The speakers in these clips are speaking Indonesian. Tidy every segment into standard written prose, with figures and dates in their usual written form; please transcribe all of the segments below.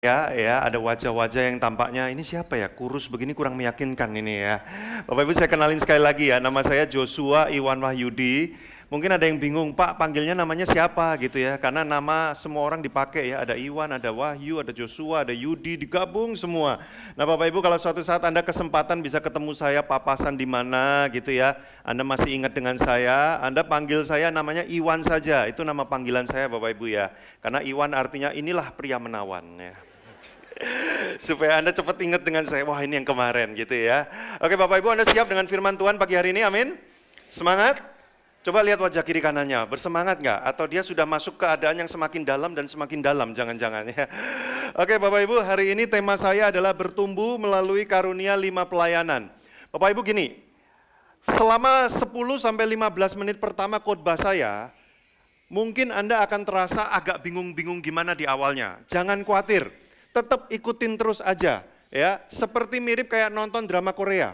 Ya, ada wajah-wajah yang tampaknya ini siapa ya, kurus begini kurang meyakinkan ini ya. Bapak Ibu saya kenalin sekali lagi ya, nama saya Joshua Iwan Wahyudi. Mungkin ada yang bingung, Pak panggilnya namanya siapa gitu ya, karena nama semua orang dipakai ya, ada Iwan, ada Wahyu, ada Joshua, ada Yudi, digabung semua. Nah Bapak Ibu kalau suatu saat Anda kesempatan bisa ketemu saya papasan di mana gitu ya, Anda masih ingat dengan saya, Anda panggil saya namanya Iwan saja, itu nama panggilan saya Bapak Ibu ya. Karena Iwan artinya inilah pria menawan ya. Supaya Anda cepat ingat dengan saya, wah ini yang kemarin gitu ya. Oke Bapak Ibu, Anda siap dengan firman Tuhan pagi hari ini, amin? Semangat? Coba lihat wajah kiri kanannya, bersemangat nggak? Atau dia sudah masuk keadaan yang semakin dalam dan semakin dalam, jangan-jangan ya. Oke Bapak Ibu, hari ini tema saya adalah bertumbuh melalui karunia 5 pelayanan. Bapak Ibu gini, selama 10-15 menit pertama khotbah saya, mungkin Anda akan terasa agak bingung-bingung gimana di awalnya. Jangan khawatir, tetap ikutin terus aja ya, seperti mirip kayak nonton drama Korea.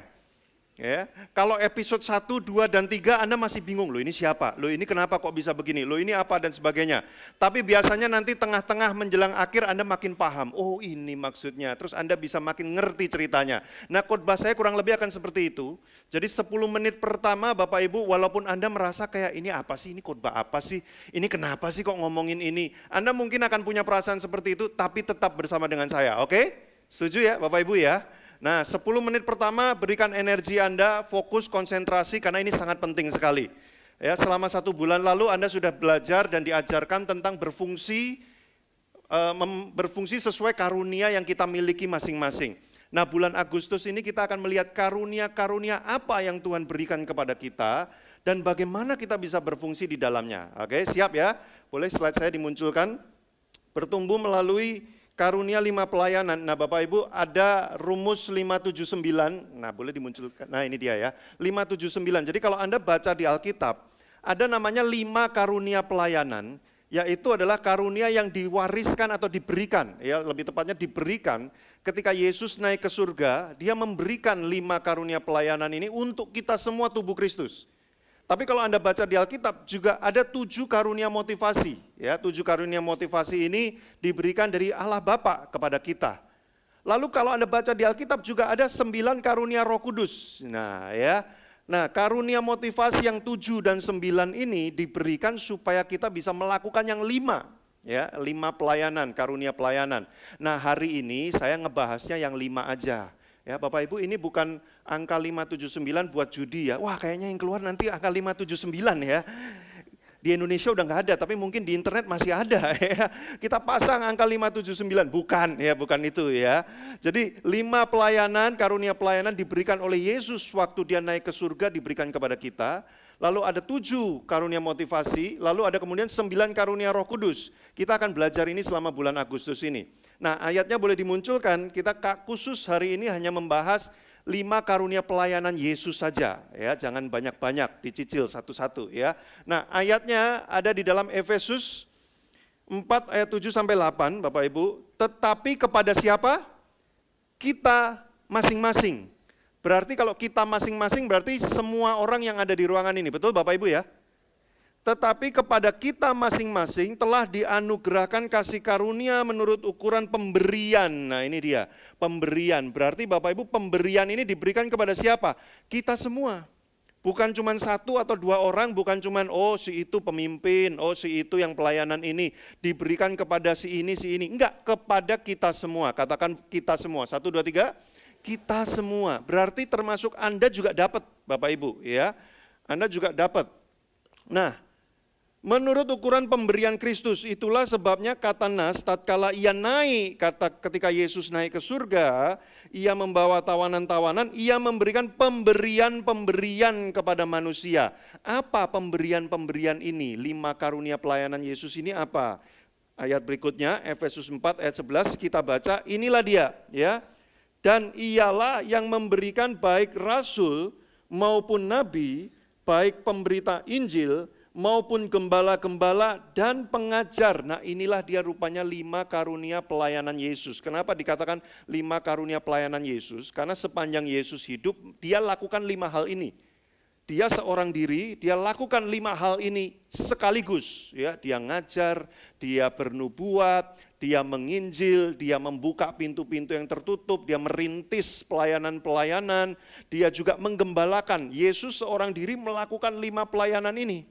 Ya, kalau episode 1, 2, dan 3 Anda masih bingung, loh ini siapa? Loh ini kenapa kok bisa begini? Loh ini apa? Dan sebagainya. Tapi biasanya nanti tengah-tengah menjelang akhir Anda makin paham, oh ini maksudnya. Terus Anda bisa makin ngerti ceritanya. Nah khotbah saya kurang lebih akan seperti itu. Jadi 10 menit pertama Bapak Ibu, walaupun Anda merasa kayak ini apa sih, ini khotbah apa sih? Ini kenapa sih kok ngomongin ini? Anda mungkin akan punya perasaan seperti itu, tapi tetap bersama dengan saya, oke? Setuju ya Bapak Ibu ya? Nah 10 menit pertama berikan energi Anda, fokus, konsentrasi karena ini sangat penting sekali. Ya, selama 1 bulan lalu Anda sudah belajar dan diajarkan tentang berfungsi sesuai karunia yang kita miliki masing-masing. Nah bulan Agustus ini kita akan melihat karunia-karunia apa yang Tuhan berikan kepada kita dan bagaimana kita bisa berfungsi di dalamnya. Oke, siap ya? Boleh slide saya dimunculkan? Bertumbuh melalui karunia 5 pelayanan. Nah Bapak Ibu ada rumus 579, nah boleh dimunculkan, nah ini dia ya, 579. Jadi kalau Anda baca di Alkitab, ada namanya 5 karunia pelayanan, yaitu adalah karunia yang diwariskan atau diberikan, ya lebih tepatnya diberikan ketika Yesus naik ke surga, dia memberikan 5 karunia pelayanan ini untuk kita semua tubuh Kristus. Tapi kalau Anda baca di Alkitab juga ada 7 karunia motivasi. Ya, 7 karunia motivasi ini diberikan dari Allah Bapa kepada kita. Lalu kalau Anda baca di Alkitab juga ada 9 karunia Roh Kudus. Nah, ya. Nah, karunia motivasi yang 7 dan 9 ini diberikan supaya kita bisa melakukan yang 5. Ya, 5 pelayanan, karunia pelayanan. Nah, hari ini saya ngebahasnya yang 5 aja. Ya, Bapak Ibu ini bukan angka 579 buat judi ya. Wah, kayaknya yang keluar nanti angka 579 ya. Di Indonesia udah nggak ada, tapi mungkin di internet masih ada ya. Kita pasang angka 579, bukan ya, bukan itu ya. Jadi 5 pelayanan, karunia pelayanan diberikan oleh Yesus waktu dia naik ke surga diberikan kepada kita. Lalu ada 7 karunia motivasi, lalu ada kemudian 9 karunia Roh Kudus. Kita akan belajar ini selama bulan Agustus ini. Nah ayatnya boleh dimunculkan, kita khusus hari ini hanya membahas 5 karunia pelayanan Yesus saja, ya, jangan banyak-banyak, dicicil satu-satu ya. Nah ayatnya ada di dalam Efesus 4 ayat 7-8 Bapak Ibu, tetapi kepada siapa? Kita masing-masing. Berarti kalau kita masing-masing berarti semua orang yang ada di ruangan ini, betul Bapak Ibu ya? Tetapi kepada kita masing-masing telah dianugerahkan kasih karunia menurut ukuran pemberian. Nah ini dia, pemberian. Berarti Bapak Ibu pemberian ini diberikan kepada siapa? Kita semua. Bukan cuma 1 atau 2 orang, bukan cuma oh si itu pemimpin, oh si itu yang pelayanan ini. Diberikan kepada si ini. Enggak, kepada kita semua. Katakan kita semua, 1, 2, 3. Kita semua. Berarti termasuk Anda juga dapat Bapak Ibu ya. Anda juga dapat. Nah, menurut ukuran pemberian Kristus, itulah sebabnya kata Nas, tatkala ia naik, ketika Yesus naik ke surga, ia membawa tawanan-tawanan, ia memberikan pemberian-pemberian kepada manusia. Apa pemberian-pemberian ini? 5 karunia pelayanan Yesus ini apa? Ayat berikutnya, Efesus 4 ayat 11, kita baca, inilah dia, ya. Dan ialah yang memberikan baik rasul maupun nabi, baik pemberita Injil, maupun gembala-gembala dan pengajar. Nah inilah dia rupanya 5 karunia pelayanan Yesus. Kenapa dikatakan 5 karunia pelayanan Yesus? Karena sepanjang Yesus hidup, dia lakukan 5 hal ini. Dia seorang diri, dia lakukan 5 hal ini sekaligus. Ya, dia ngajar, dia bernubuat, dia menginjil, dia membuka pintu-pintu yang tertutup, dia merintis pelayanan-pelayanan, dia juga menggembalakan. Yesus seorang diri melakukan 5 pelayanan ini.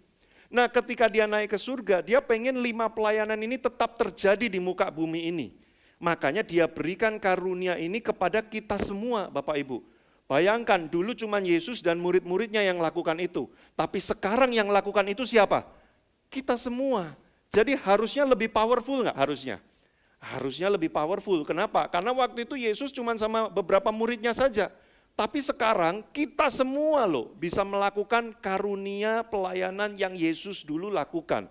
Nah, ketika dia naik ke surga, dia pengen 5 pelayanan ini tetap terjadi di muka bumi ini. Makanya dia berikan karunia ini kepada kita semua, Bapak Ibu. Bayangkan, dulu cuma Yesus dan murid-muridnya yang lakukan itu. Tapi sekarang yang lakukan itu siapa? Kita semua. Jadi harusnya lebih powerful nggak harusnya? Harusnya lebih powerful. Kenapa? Karena waktu itu Yesus cuma sama beberapa muridnya saja. Tapi sekarang kita semua loh bisa melakukan karunia pelayanan yang Yesus dulu lakukan.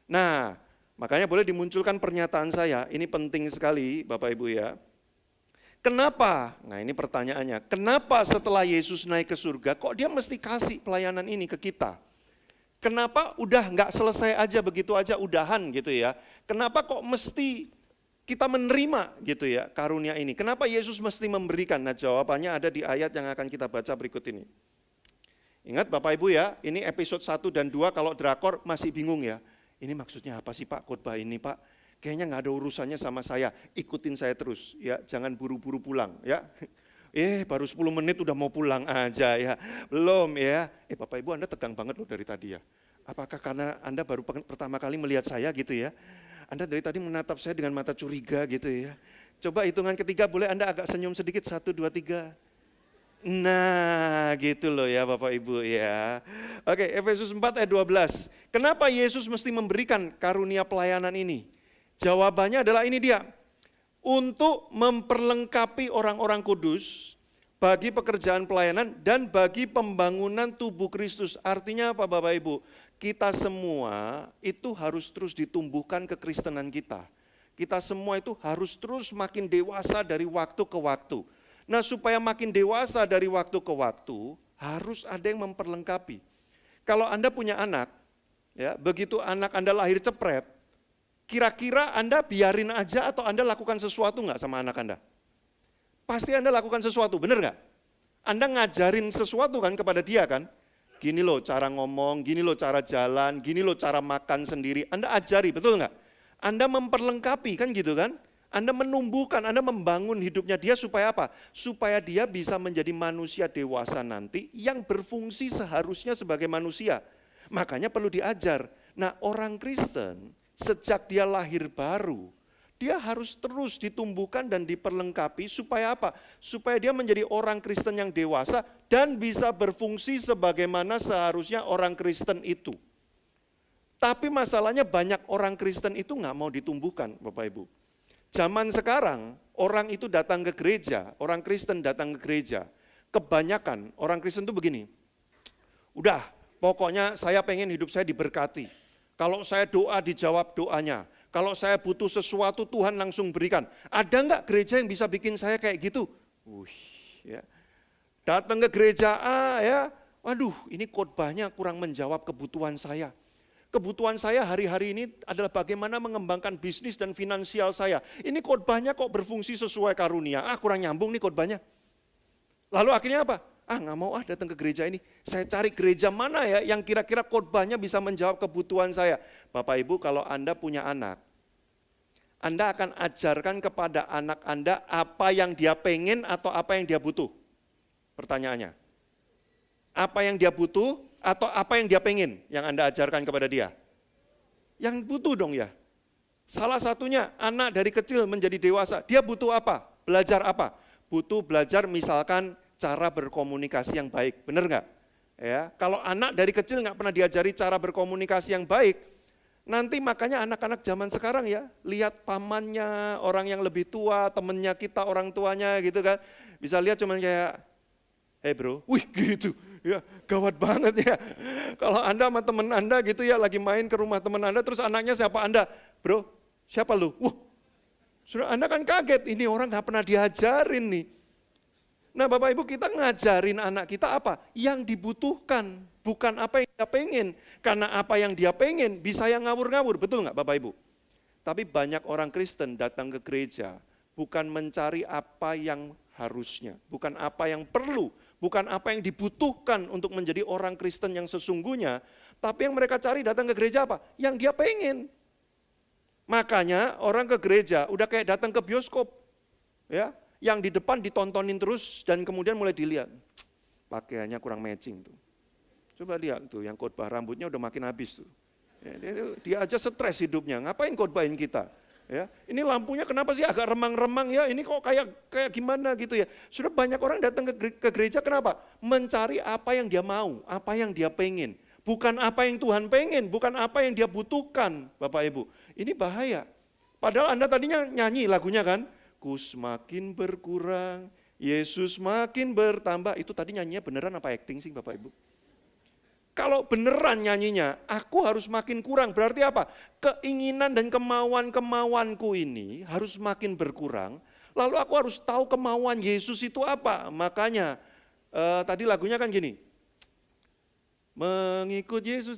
Nah, makanya boleh dimunculkan pernyataan saya, ini penting sekali Bapak Ibu ya. Kenapa? Nah ini pertanyaannya, kenapa setelah Yesus naik ke surga kok dia mesti kasih pelayanan ini ke kita? Kenapa udah nggak selesai aja begitu aja udahan gitu ya? Kenapa kok mesti kita menerima gitu ya karunia ini? Kenapa Yesus mesti memberikan? Nah jawabannya ada di ayat yang akan kita baca berikut ini. Ingat Bapak Ibu ya, ini episode 1 dan 2 kalau drakor masih bingung ya. Ini maksudnya apa sih Pak khotbah ini Pak? Kayaknya nggak ada urusannya sama saya, ikutin saya terus ya, jangan buru-buru pulang ya. Baru 10 menit udah mau pulang aja ya, belum ya. Bapak Ibu Anda tegang banget loh dari tadi ya. Apakah karena Anda baru pertama kali melihat saya gitu ya? Anda dari tadi menatap saya dengan mata curiga gitu ya. Coba hitungan ketiga boleh Anda agak senyum sedikit, 1, 2, 3. Nah gitu loh ya Bapak Ibu ya. Oke, Efesus 4 ayat 12. Kenapa Yesus mesti memberikan karunia pelayanan ini? Jawabannya adalah ini dia. Untuk memperlengkapi orang-orang kudus bagi pekerjaan pelayanan dan bagi pembangunan tubuh Kristus. Artinya apa Bapak Ibu? Kita semua itu harus terus ditumbuhkan kekristenan kita. Kita semua itu harus terus makin dewasa dari waktu ke waktu. Nah supaya makin dewasa dari waktu ke waktu, harus ada yang memperlengkapi. Kalau Anda punya anak, ya begitu anak Anda lahir cepret, kira-kira Anda biarin aja atau Anda lakukan sesuatu nggak sama anak Anda? Pasti Anda lakukan sesuatu, benar nggak? Anda ngajarin sesuatu kan kepada dia kan? Gini loh cara ngomong, gini loh cara jalan, gini loh cara makan sendiri. Anda ajari, betul nggak? Anda memperlengkapi kan gitu kan? Anda menumbuhkan, Anda membangun hidupnya dia supaya apa? Supaya dia bisa menjadi manusia dewasa nanti yang berfungsi seharusnya sebagai manusia. Makanya perlu diajar. Nah orang Kristen sejak dia lahir baru, dia harus terus ditumbuhkan dan diperlengkapi supaya apa? Supaya dia menjadi orang Kristen yang dewasa dan bisa berfungsi sebagaimana seharusnya orang Kristen itu. Tapi masalahnya banyak orang Kristen itu nggak mau ditumbuhkan Bapak Ibu. Zaman sekarang orang itu datang ke gereja, orang Kristen datang ke gereja. Kebanyakan orang Kristen itu begini, udah pokoknya saya pengen hidup saya diberkati. Kalau saya doa dijawab doanya. Kalau saya butuh sesuatu Tuhan langsung berikan. Ada nggak gereja yang bisa bikin saya kayak gitu? Ya. Datang ke gereja A ya, waduh ini khotbahnya kurang menjawab kebutuhan saya. Kebutuhan saya hari-hari ini adalah bagaimana mengembangkan bisnis dan finansial saya. Ini khotbahnya kok berfungsi sesuai karunia. Kurang nyambung nih khotbahnya. Lalu akhirnya apa? Nggak mau datang ke gereja ini. Saya cari gereja mana ya yang kira-kira khotbahnya bisa menjawab kebutuhan saya. Bapak Ibu kalau Anda punya anak, Anda akan ajarkan kepada anak Anda apa yang dia pengen atau apa yang dia butuh. Pertanyaannya. Apa yang dia butuh atau apa yang dia pengen yang Anda ajarkan kepada dia? Yang butuh dong ya. Salah satunya anak dari kecil menjadi dewasa, dia butuh apa? Belajar apa? Butuh belajar misalkan cara berkomunikasi yang baik, benar nggak? Ya, kalau anak dari kecil nggak pernah diajari cara berkomunikasi yang baik, nanti makanya anak-anak zaman sekarang ya, lihat pamannya, orang yang lebih tua, temennya kita, orang tuanya gitu kan, bisa lihat cuman kayak, hey bro, wih gitu, ya gawat banget ya. Kalau Anda sama teman Anda gitu ya, lagi main ke rumah teman Anda, terus anaknya siapa Anda? Bro, siapa lu? Sudah Anda kan kaget, ini orang nggak pernah diajarin nih. Nah Bapak Ibu kita ngajarin anak kita apa? Yang dibutuhkan, bukan apa yang dia pengen. Karena apa yang dia pengen bisa yang ngawur-ngawur, betul nggak Bapak Ibu? Tapi banyak orang Kristen datang ke gereja, bukan mencari apa yang harusnya, bukan apa yang perlu, bukan apa yang dibutuhkan untuk menjadi orang Kristen yang sesungguhnya, tapi yang mereka cari datang ke gereja apa? Yang dia pengen. Makanya orang ke gereja udah kayak datang ke bioskop. Ya, yang di depan ditontonin terus dan kemudian mulai dilihat. Pakaiannya kurang matching tuh. Coba lihat tuh, yang khotbah rambutnya udah makin habis tuh. Ya, dia aja stres hidupnya, ngapain khotbahin kita? Ya, ini lampunya kenapa sih agak remang-remang ya? Ini kok kayak gimana gitu ya? Sudah banyak orang datang ke gereja kenapa? Mencari apa yang dia mau, apa yang dia pengen. Bukan apa yang Tuhan pengen, bukan apa yang dia butuhkan, Bapak Ibu. Ini bahaya. Padahal Anda tadinya nyanyi lagunya kan? Ku semakin berkurang, Yesus makin bertambah. Itu tadi nyanyinya beneran apa acting sih Bapak Ibu? Kalau beneran nyanyinya, aku harus makin kurang. Berarti apa? Keinginan dan kemauan-kemauanku ini harus makin berkurang. Lalu aku harus tahu kemauan Yesus itu apa. Makanya tadi lagunya kan gini. Mengikut Yesus,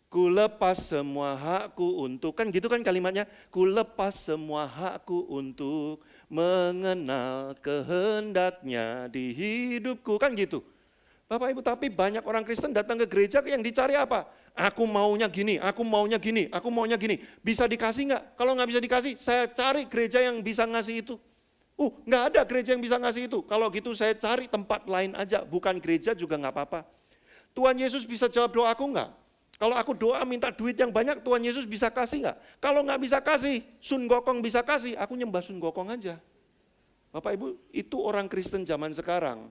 ku lepas semua hakku untuk, kan gitu kan kalimatnya. Ku lepas semua hakku untuk mengenal kehendaknya di hidupku. Kan gitu. Bapak Ibu, tapi banyak orang Kristen datang ke gereja yang dicari apa? Aku maunya gini, aku maunya gini, aku maunya gini. Bisa dikasih nggak? Kalau nggak bisa dikasih, saya cari gereja yang bisa ngasih itu. Nggak ada gereja yang bisa ngasih itu. Kalau gitu saya cari tempat lain aja, bukan gereja juga nggak apa-apa. Tuhan Yesus bisa jawab doaku nggak? Kalau aku doa minta duit yang banyak, Tuhan Yesus bisa kasih nggak? Kalau nggak bisa kasih, Sun Gokong bisa kasih, aku nyembah Sun Gokong aja. Bapak Ibu, itu orang Kristen zaman sekarang.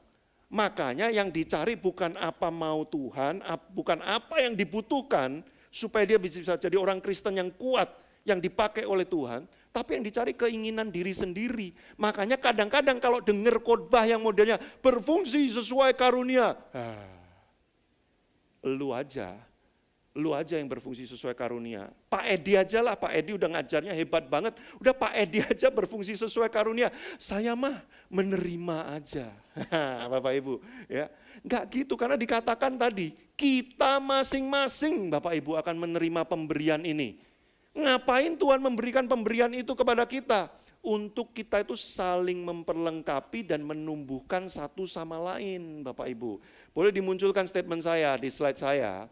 Makanya yang dicari bukan apa mau Tuhan, bukan apa yang dibutuhkan, supaya dia bisa jadi orang Kristen yang kuat, yang dipakai oleh Tuhan, tapi yang dicari keinginan diri sendiri. Makanya kadang-kadang kalau dengar khotbah yang modelnya berfungsi sesuai karunia, lu aja yang berfungsi sesuai karunia. Pak Edi aja lah, Pak Edi udah ngajarnya hebat banget. Udah Pak Edi aja berfungsi sesuai karunia. Saya mah menerima aja. Bapak Ibu, ya. Enggak gitu, karena dikatakan tadi, kita masing-masing Bapak Ibu akan menerima pemberian ini. Ngapain Tuhan memberikan pemberian itu kepada kita? Untuk kita itu saling memperlengkapi dan menumbuhkan satu sama lain, Bapak Ibu. Boleh dimunculkan statement saya di slide saya.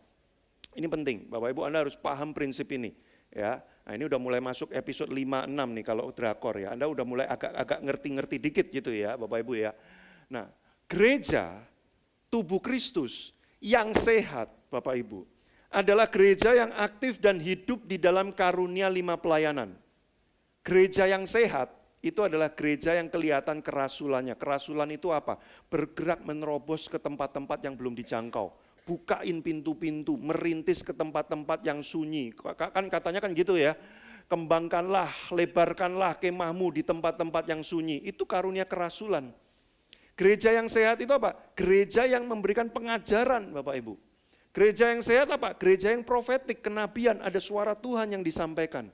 Ini penting, Bapak Ibu Anda harus paham prinsip ini. Ya, nah ini udah mulai masuk episode 5-6 nih kalau drakor ya. Anda udah mulai agak ngerti-ngerti dikit gitu ya Bapak Ibu ya. Nah, gereja, tubuh Kristus yang sehat Bapak Ibu, adalah gereja yang aktif dan hidup di dalam karunia 5 pelayanan. Gereja yang sehat itu adalah gereja yang kelihatan kerasulannya. Kerasulan itu apa? Bergerak menerobos ke tempat-tempat yang belum dijangkau. Bukain pintu-pintu, merintis ke tempat-tempat yang sunyi. Kan katanya kan gitu ya, kembangkanlah, lebarkanlah kemahmu di tempat-tempat yang sunyi. Itu karunia kerasulan. Gereja yang sehat itu apa? Gereja yang memberikan pengajaran Bapak Ibu. Gereja yang sehat apa? Gereja yang profetik, kenabian, ada suara Tuhan yang disampaikan.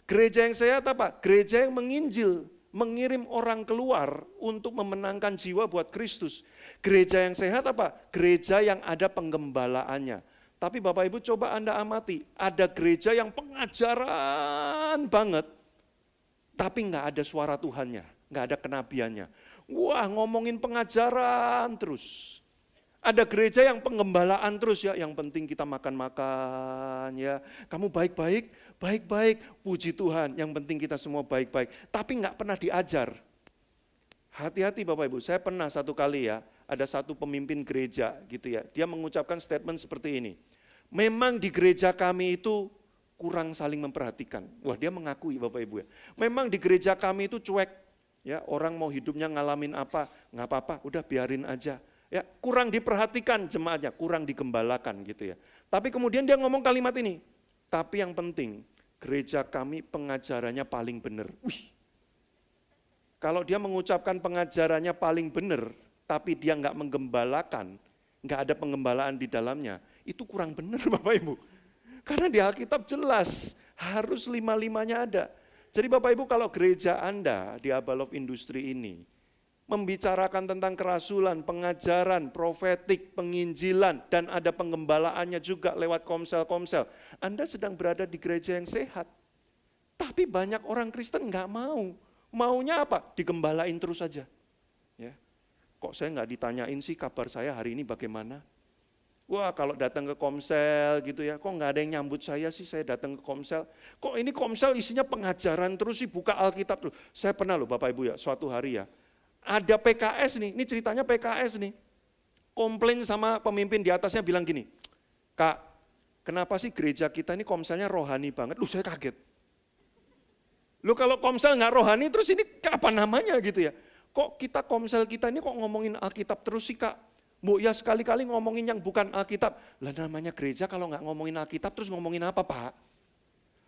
Gereja yang sehat apa? Gereja yang menginjil, mengirim orang keluar untuk memenangkan jiwa buat Kristus. Gereja yang sehat apa? Gereja yang ada penggembalaannya. Tapi Bapak Ibu coba Anda amati, ada gereja yang pengajaran banget, tapi nggak ada suara Tuhannya, nggak ada kenabiannya. Wah, ngomongin pengajaran terus. Ada gereja yang penggembalaan terus ya, yang penting kita makan-makan ya. Kamu baik-baik, baik-baik, puji Tuhan, yang penting kita semua baik-baik. Tapi nggak pernah diajar. Hati-hati Bapak Ibu, saya pernah satu kali ya, ada satu pemimpin gereja gitu ya, dia mengucapkan statement seperti ini. Memang di gereja kami itu kurang saling memperhatikan. Wah, dia mengakui Bapak Ibu ya. Memang di gereja kami itu cuek, ya orang mau hidupnya ngalamin apa, nggak apa-apa, udah biarin aja. Ya, kurang diperhatikan jemaatnya, kurang digembalakan gitu ya. Tapi kemudian dia ngomong kalimat ini, tapi yang penting gereja kami pengajarannya paling benar. Wih, kalau dia mengucapkan pengajarannya paling benar, tapi dia nggak menggembalakan, nggak ada penggembalaan di dalamnya, itu kurang benar Bapak Ibu. Karena di Alkitab jelas harus 5-5-nya ada. Jadi Bapak Ibu kalau gereja Anda di Abalov Industri ini membicarakan tentang kerasulan, pengajaran, profetik, penginjilan, dan ada penggembalaannya juga lewat komsel-komsel. Anda sedang berada di gereja yang sehat. Tapi banyak orang Kristen nggak mau. Maunya apa? Digembalain terus saja. Ya. Kok saya nggak ditanyain sih kabar saya hari ini bagaimana? Wah, kalau datang ke Komsel gitu ya, kok nggak ada yang nyambut saya sih, saya datang ke Komsel. Kok ini Komsel isinya pengajaran terus sih, buka Alkitab tuh. Saya pernah loh Bapak Ibu ya, suatu hari ya, ada PKS nih, ini ceritanya PKS nih, komplain sama pemimpin di atasnya bilang gini, Kak, kenapa sih gereja kita ini Komselnya rohani banget? Loh, saya kaget. Loh, kalau Komsel nggak rohani terus ini apa namanya gitu ya? Kok kita Komsel kita ini kok ngomongin Alkitab terus sih, Kak? Bu, ya sekali-kali ngomongin yang bukan Alkitab. Lah namanya gereja kalau nggak ngomongin Alkitab terus ngomongin apa, Pak?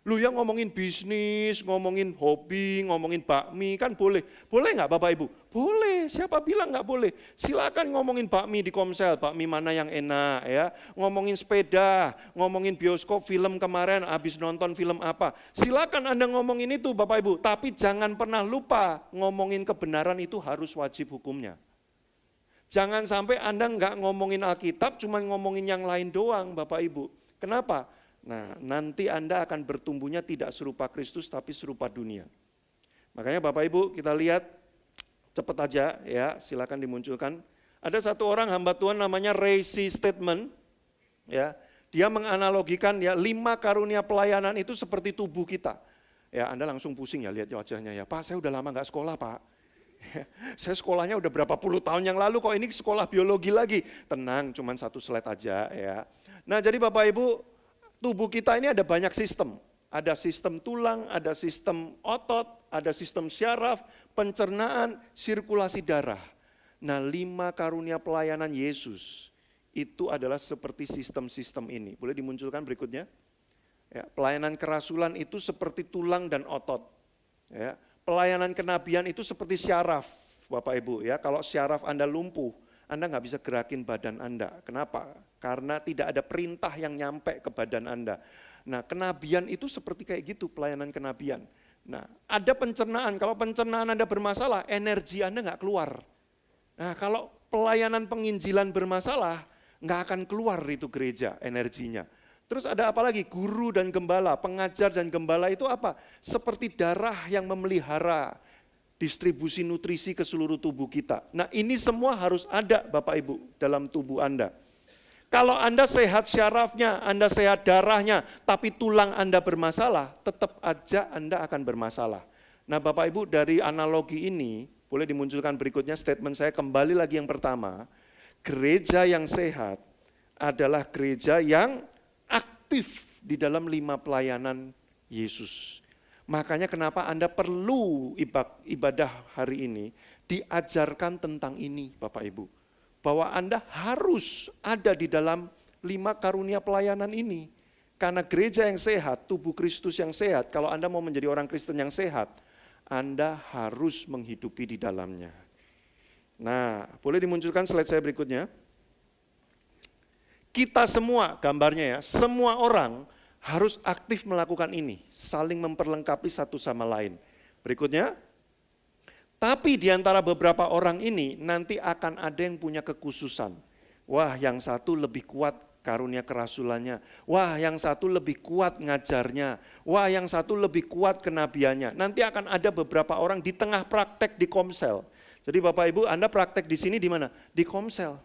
Lu yang ngomongin bisnis, ngomongin hobi, ngomongin bakmi, kan boleh. Boleh nggak Bapak Ibu? Boleh, siapa bilang nggak boleh? Silakan ngomongin bakmi di Komsel, bakmi mana yang enak ya. Ngomongin sepeda, ngomongin bioskop, film kemarin, habis nonton film apa. Silakan Anda ngomongin itu Bapak Ibu, tapi jangan pernah lupa ngomongin kebenaran itu harus wajib hukumnya. Jangan sampai Anda nggak ngomongin Alkitab, cuma ngomongin yang lain doang Bapak Ibu. Kenapa? Nah, nanti Anda akan bertumbuhnya tidak serupa Kristus, tapi serupa dunia. Makanya Bapak Ibu kita lihat, cepat aja ya, silakan dimunculkan. Ada satu orang hamba Tuhan namanya Ray C. Statement, ya, dia menganalogikan ya 5 karunia pelayanan itu seperti tubuh kita. Ya, Anda langsung pusing ya lihat wajahnya ya, Pak saya udah lama nggak sekolah Pak. Saya sekolahnya udah berapa puluh tahun yang lalu, kok ini sekolah biologi lagi. Tenang, cuman 1 slide aja ya. Nah jadi Bapak Ibu, tubuh kita ini ada banyak sistem. Ada sistem tulang, ada sistem otot, ada sistem syaraf, pencernaan, sirkulasi darah. Nah 5 karunia pelayanan Yesus itu adalah seperti sistem-sistem ini. Boleh dimunculkan berikutnya? Ya, pelayanan kerasulan itu seperti tulang dan otot. Ya. Pelayanan kenabian itu seperti syaraf, Bapak Ibu ya. Kalau syaraf Anda lumpuh, Anda nggak bisa gerakin badan Anda. Kenapa? Karena tidak ada perintah yang nyampe ke badan Anda. Nah, kenabian itu seperti kayak gitu, pelayanan kenabian. Nah, ada pencernaan. Kalau pencernaan Anda bermasalah, energi Anda nggak keluar. Nah, kalau pelayanan penginjilan bermasalah, nggak akan keluar itu gereja energinya. Terus ada apa lagi? Guru dan gembala, pengajar dan gembala itu apa? Seperti darah yang memelihara distribusi nutrisi ke seluruh tubuh kita. Nah ini semua harus ada Bapak Ibu dalam tubuh Anda. Kalau Anda sehat syarafnya, Anda sehat darahnya, tapi tulang Anda bermasalah, tetap aja Anda akan bermasalah. Nah Bapak Ibu dari analogi ini, boleh dimunculkan berikutnya statement saya kembali lagi yang pertama, gereja yang sehat adalah gereja yang aktif di dalam 5 pelayanan Yesus. Makanya kenapa Anda perlu ibadah hari ini diajarkan tentang ini Bapak Ibu. Bahwa Anda harus ada di dalam 5 karunia pelayanan ini. Karena gereja yang sehat, tubuh Kristus yang sehat, kalau Anda mau menjadi orang Kristen yang sehat, Anda harus menghidupi di dalamnya. Nah, boleh dimunculkan slide saya berikutnya. Kita semua, gambarnya ya, semua orang harus aktif melakukan ini, saling memperlengkapi satu sama lain. Berikutnya, tapi di antara beberapa orang ini nanti akan ada yang punya kekhususan. Wah, yang satu lebih kuat karunia kerasulannya. Wah, yang satu lebih kuat ngajarnya. Wah, yang satu lebih kuat kenabiannya. Nanti akan ada beberapa orang di tengah praktek di Komsel. Jadi Bapak Ibu, Anda praktek di sini di mana? Di Komsel.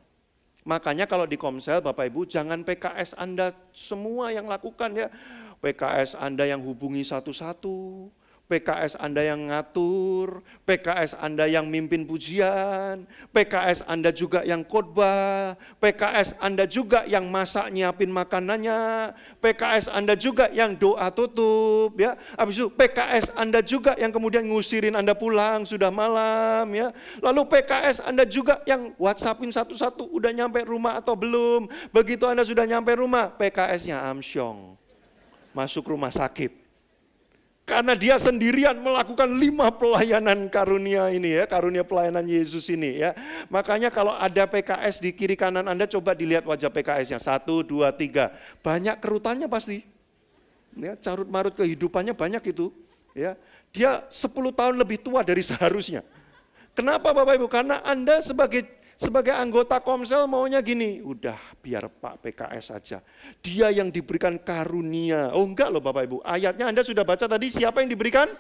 Makanya kalau di Komsel Bapak Ibu jangan PKS Anda semua yang lakukan ya. PKS Anda yang hubungi satu-satu, PKS Anda yang ngatur, PKS Anda yang mimpin pujian, PKS Anda juga yang khotbah, PKS Anda juga yang masak nyiapin makanannya, PKS Anda juga yang doa tutup ya. Habis itu PKS Anda juga yang kemudian ngusirin Anda pulang sudah malam ya. Lalu PKS Anda juga yang WhatsAppin satu-satu udah nyampe rumah atau belum. Begitu Anda sudah nyampe rumah, PKS-nya amsyong. Masuk rumah sakit. Karena dia sendirian melakukan 5 pelayanan karunia ini ya, karunia pelayanan Yesus ini ya. Makanya kalau ada PKS di kiri kanan Anda coba dilihat wajah PKS-nya. 1, 2, 3. Banyak kerutannya pasti. Ya, carut marut kehidupannya banyak itu. Ya, dia 10 tahun lebih tua dari seharusnya. Kenapa Bapak Ibu? Karena Anda sebagai anggota Komsel maunya gini, udah biar Pak PKS saja. Dia yang diberikan karunia. Oh enggak loh Bapak Ibu, ayatnya Anda sudah baca tadi siapa yang diberikan?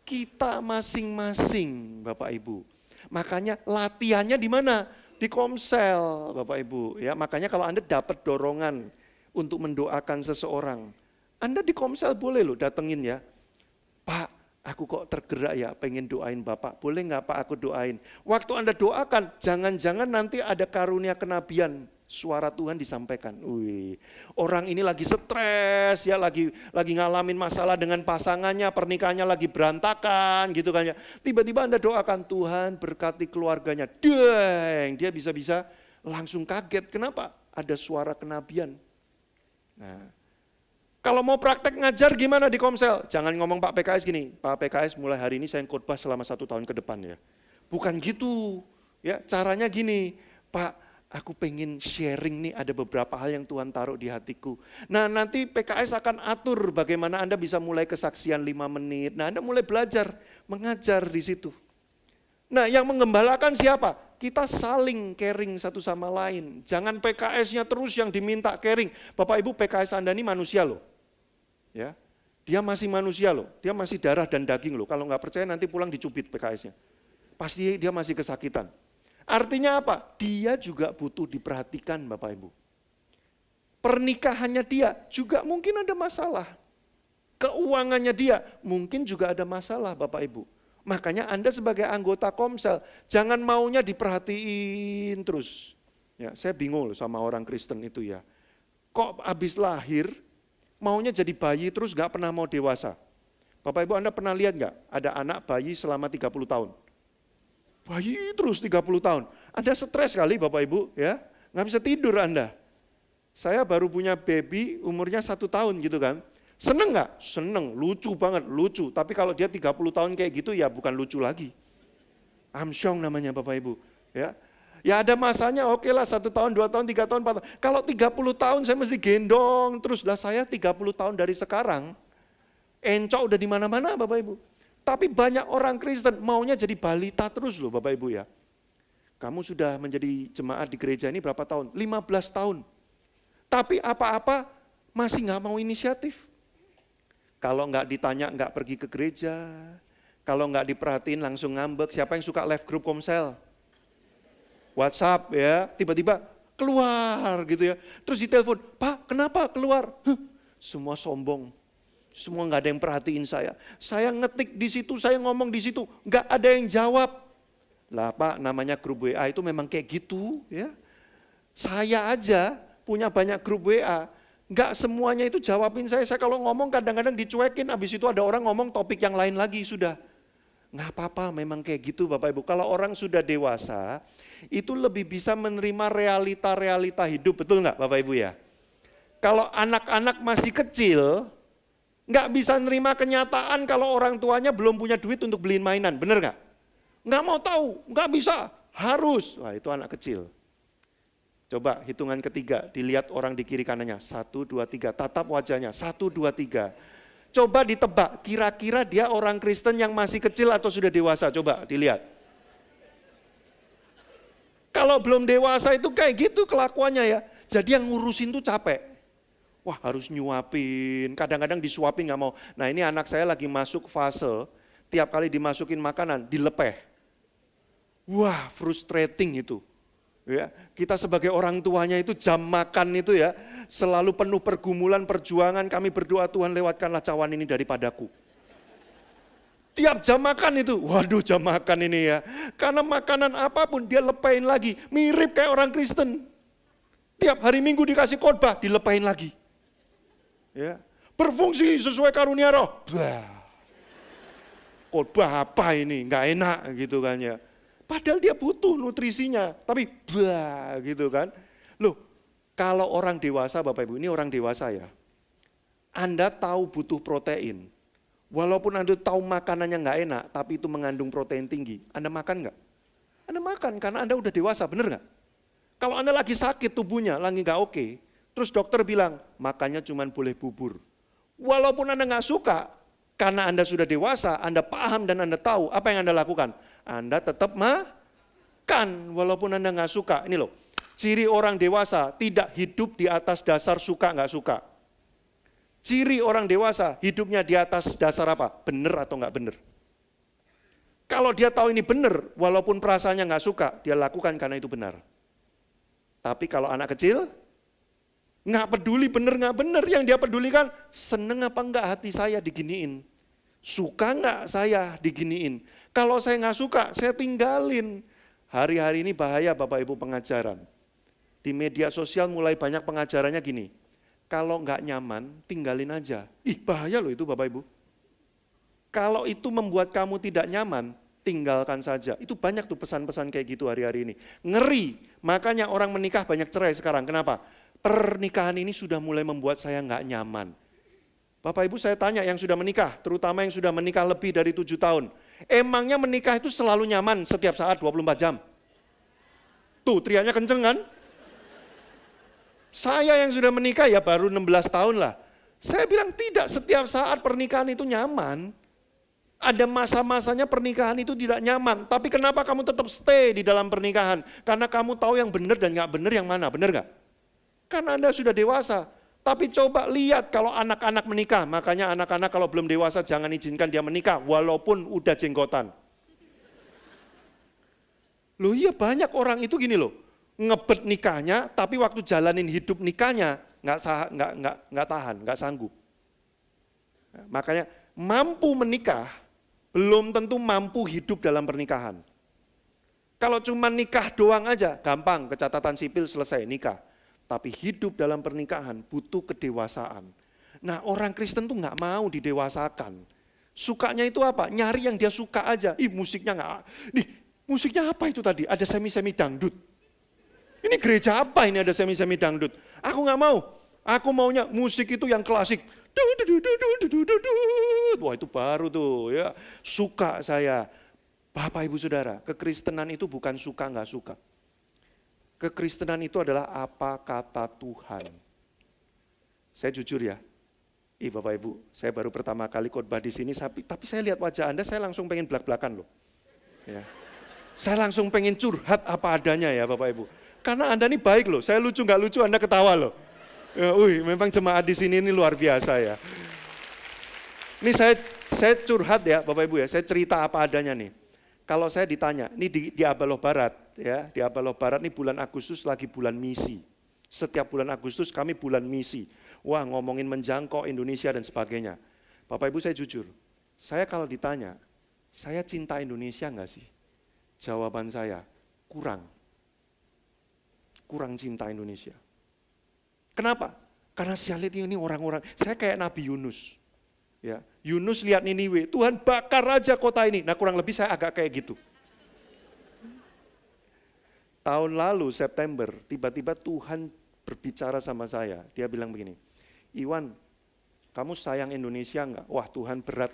Kita masing-masing Bapak Ibu. Makanya latihannya di mana? Di komsel, Bapak Ibu. Ya, makanya kalau Anda dapat dorongan untuk mendoakan seseorang, Anda di komsel boleh loh datengin ya. Pak, aku kok tergerak ya pengen doain Bapak. Boleh nggak Pak aku doain? Waktu Anda doakan, jangan-jangan nanti ada karunia kenabian. Suara Tuhan disampaikan. Wih, orang ini lagi stres ya, lagi ngalamin masalah dengan pasangannya, pernikahannya lagi berantakan gitu kan ya. Tiba-tiba Anda doakan, Tuhan berkati keluarganya. Deng, dia bisa-bisa langsung kaget. Kenapa? Ada suara kenabian. Nah, kalau mau praktek ngajar gimana di komsel? Jangan ngomong Pak PKS gini, Pak PKS mulai hari ini saya khotbah selama 1 tahun ke depan ya. Bukan gitu, ya caranya gini, Pak aku pengen sharing nih, ada beberapa hal yang Tuhan taruh di hatiku. Nah nanti PKS akan atur bagaimana Anda bisa mulai kesaksian 5 menit. Nah Anda mulai belajar, mengajar di situ. Nah yang mengembalakan siapa? Kita saling caring satu sama lain. Jangan PKS-nya terus yang diminta caring. Bapak Ibu PKS Anda ini manusia loh. Ya, dia masih manusia loh. Dia masih darah dan daging loh. Kalau nggak percaya nanti pulang dicubit PKS-nya. Pasti dia masih kesakitan. Artinya apa? Dia juga butuh diperhatikan Bapak Ibu. Pernikahannya dia juga mungkin ada masalah. Keuangannya dia mungkin juga ada masalah Bapak Ibu. Makanya Anda sebagai anggota komsel, jangan maunya diperhatiin terus. Ya, saya bingung loh sama orang Kristen itu ya. Kok habis lahir, maunya jadi bayi terus gak pernah mau dewasa. Bapak Ibu Anda pernah lihat gak? Ada anak bayi selama 30 tahun. Bayi terus 30 tahun. Anda stres kali Bapak Ibu ya, nggak bisa tidur Anda. Saya baru punya baby umurnya 1 tahun gitu kan. Seneng nggak? Seneng, lucu banget, lucu. Tapi kalau dia 30 tahun kayak gitu ya bukan lucu lagi. Amsyong namanya Bapak Ibu. Ya, ya ada masanya oke lah 1 tahun, 2 tahun, 3 tahun, 4 tahun. Kalau 30 tahun saya mesti gendong terus. Lah saya 30 tahun dari sekarang, encok udah di mana-mana Bapak Ibu. Tapi banyak orang Kristen maunya jadi balita terus loh Bapak Ibu ya. Kamu sudah menjadi jemaat di gereja ini berapa tahun? 15 tahun. Tapi apa-apa masih nggak mau inisiatif. Kalau nggak ditanya nggak pergi ke gereja. Kalau nggak diperhatiin langsung ngambek. Siapa yang suka live group komsel? WhatsApp ya, tiba-tiba keluar gitu ya. Terus ditelepon, Pak kenapa keluar? Semua sombong. Semua nggak ada yang perhatiin saya. Saya ngetik di situ, saya ngomong di situ, nggak ada yang jawab. Lah Pak, namanya grup WA itu memang kayak gitu ya. Saya aja punya banyak grup WA, nggak semuanya itu jawabin saya. Saya kalau ngomong kadang-kadang dicuekin, habis itu ada orang ngomong topik yang lain lagi sudah. Nggak apa-apa, memang kayak gitu Bapak Ibu. Kalau orang sudah dewasa, itu lebih bisa menerima realita-realita hidup, betul nggak Bapak Ibu ya? Kalau anak-anak masih kecil, nggak bisa nerima kenyataan kalau orang tuanya belum punya duit untuk beliin mainan, bener nggak? Nggak mau tahu, nggak bisa, harus. Wah itu anak kecil. Coba hitungan ketiga, dilihat orang di kiri kanannya, 1, 2, 3, tatap wajahnya, 1, 2, 3. Coba ditebak, kira-kira dia orang Kristen yang masih kecil atau sudah dewasa, coba dilihat. Kalau belum dewasa itu kayak gitu kelakuannya ya, jadi yang ngurusin tuh capek. Wah harus nyuapin, kadang-kadang disuapin nggak mau. Nah ini anak saya lagi masuk fase, tiap kali dimasukin makanan, dilepeh. Wah frustrating itu. Ya, kita sebagai orang tuanya itu jam makan itu ya, selalu penuh pergumulan, perjuangan, kami berdoa Tuhan lewatkanlah cawan ini daripadaku. Tiap jam makan itu, waduh jam makan ini ya. Karena makanan apapun dia lepain lagi, mirip kayak orang Kristen. Tiap hari Minggu dikasih khotbah, dilepain lagi. Ya, berfungsi sesuai karunia roh. Khotbah apa ini? Nggak enak gitu kan ya. Padahal dia butuh nutrisinya, tapi gitu kan. Loh, kalau orang dewasa Bapak Ibu, ini orang dewasa ya. Anda tahu butuh protein. Walaupun Anda tahu makanannya nggak enak, tapi itu mengandung protein tinggi. Anda makan nggak? Anda makan karena Anda udah dewasa, bener nggak? Kalau Anda lagi sakit tubuhnya, lagi nggak oke, terus dokter bilang, makannya cuma boleh bubur. Walaupun Anda nggak suka, karena Anda sudah dewasa, Anda paham dan Anda tahu apa yang Anda lakukan. Anda tetap makan, walaupun Anda nggak suka. Ini loh, ciri orang dewasa tidak hidup di atas dasar suka nggak suka. Ciri orang dewasa hidupnya di atas dasar apa? Benar atau nggak benar. Kalau dia tahu ini benar, walaupun perasaannya nggak suka, dia lakukan karena itu benar. Tapi kalau anak kecil, nggak peduli benar nggak benar, yang dia pedulikan, seneng apa enggak hati saya diginiin. Suka nggak saya diginiin. Kalau saya nggak suka, saya tinggalin. Hari-hari ini bahaya Bapak Ibu pengajaran. Di media sosial mulai banyak pengajarannya gini, kalau nggak nyaman, tinggalin aja. Ih bahaya loh itu Bapak Ibu. Kalau itu membuat kamu tidak nyaman, tinggalkan saja. Itu banyak tuh pesan-pesan kayak gitu hari-hari ini. Ngeri, makanya orang menikah banyak cerai sekarang. Kenapa? Pernikahan ini sudah mulai membuat saya nggak nyaman. Bapak Ibu saya tanya yang sudah menikah, terutama yang sudah menikah lebih dari 7 tahun. Emangnya menikah itu selalu nyaman setiap saat 24 jam? Tuh teriaknya kenceng kan? Saya yang sudah menikah ya baru 16 tahun lah. Saya bilang tidak setiap saat pernikahan itu nyaman. Ada masa-masanya pernikahan itu tidak nyaman. Tapi kenapa kamu tetap stay di dalam pernikahan? Karena kamu tahu yang benar dan nggak benar yang mana, benar nggak? Karena Anda sudah dewasa. Tapi coba lihat kalau anak-anak menikah. Makanya anak-anak kalau belum dewasa jangan izinkan dia menikah walaupun udah jenggotan. Loh iya banyak orang itu gini loh. Ngebet nikahnya tapi waktu jalanin hidup nikahnya nggak tahan, nggak sanggup. Makanya mampu menikah belum tentu mampu hidup dalam pernikahan. Kalau cuma nikah doang aja, gampang, kecatatan sipil selesai, nikah. Tapi hidup dalam pernikahan butuh kedewasaan. Nah orang Kristen tuh nggak mau didewasakan. Sukanya itu apa? Nyari yang dia suka aja. Ih musiknya nggak, nih musiknya apa itu tadi? Ada semi-semi dangdut. Ini gereja apa ini ada semi-semi dangdut? Aku nggak mau. Aku maunya musik itu yang klasik. Wah itu baru tuh ya, suka saya. Bapak Ibu Saudara, kekristenan itu bukan suka nggak suka. Kekristenan itu adalah apa kata Tuhan. Saya jujur ya, Bapak Ibu, saya baru pertama kali khotbah di sini, tapi saya lihat wajah Anda, saya langsung pengen belak-belakan loh. Ya. Saya langsung pengen curhat apa adanya ya Bapak Ibu. Karena Anda ini baik loh, saya lucu nggak lucu Anda ketawa loh. Ya, memang jemaat di sini ini luar biasa ya. Ini saya curhat ya Bapak Ibu ya, saya cerita apa adanya nih. Kalau saya ditanya, ini di Abaloh Barat ya, di Abaloh Barat ini bulan Agustus lagi bulan misi. Setiap bulan Agustus kami bulan misi. Wah ngomongin menjangkau Indonesia dan sebagainya. Bapak Ibu saya jujur, saya kalau ditanya, saya cinta Indonesia enggak sih? Jawaban saya, kurang cinta Indonesia. Kenapa? Karena saya lihat ini orang-orang, saya kayak Nabi Yunus. Ya, Yunus lihat Niniwe, Tuhan bakar aja kota ini. Nah kurang lebih saya agak kayak gitu. Tahun lalu September, tiba-tiba Tuhan berbicara sama saya. Dia bilang begini, Iwan, kamu sayang Indonesia enggak? Wah Tuhan berat,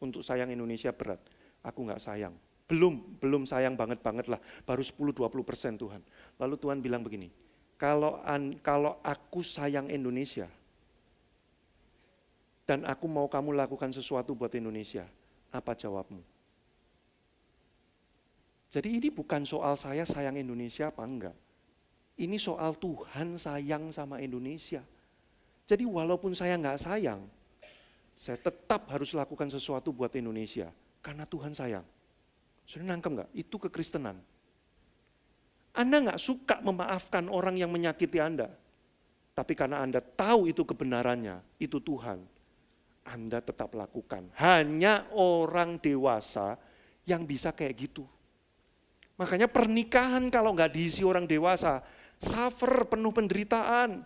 untuk sayang Indonesia berat. Aku enggak sayang. Belum sayang banget lah, baru 10-20% Tuhan. Lalu Tuhan bilang begini, kalau aku sayang Indonesia, dan aku mau kamu lakukan sesuatu buat Indonesia, apa jawabmu? Jadi ini bukan soal saya sayang Indonesia apa enggak. Ini soal Tuhan sayang sama Indonesia. Jadi walaupun saya enggak sayang, saya tetap harus lakukan sesuatu buat Indonesia. Karena Tuhan sayang. Sudah nangkep enggak? Itu kekristenan. Anda enggak suka memaafkan orang yang menyakiti Anda. Tapi karena Anda tahu itu kebenarannya, itu Tuhan. Anda tetap lakukan. Hanya orang dewasa yang bisa kayak gitu. Makanya pernikahan kalau nggak diisi orang dewasa, suffer, penuh penderitaan.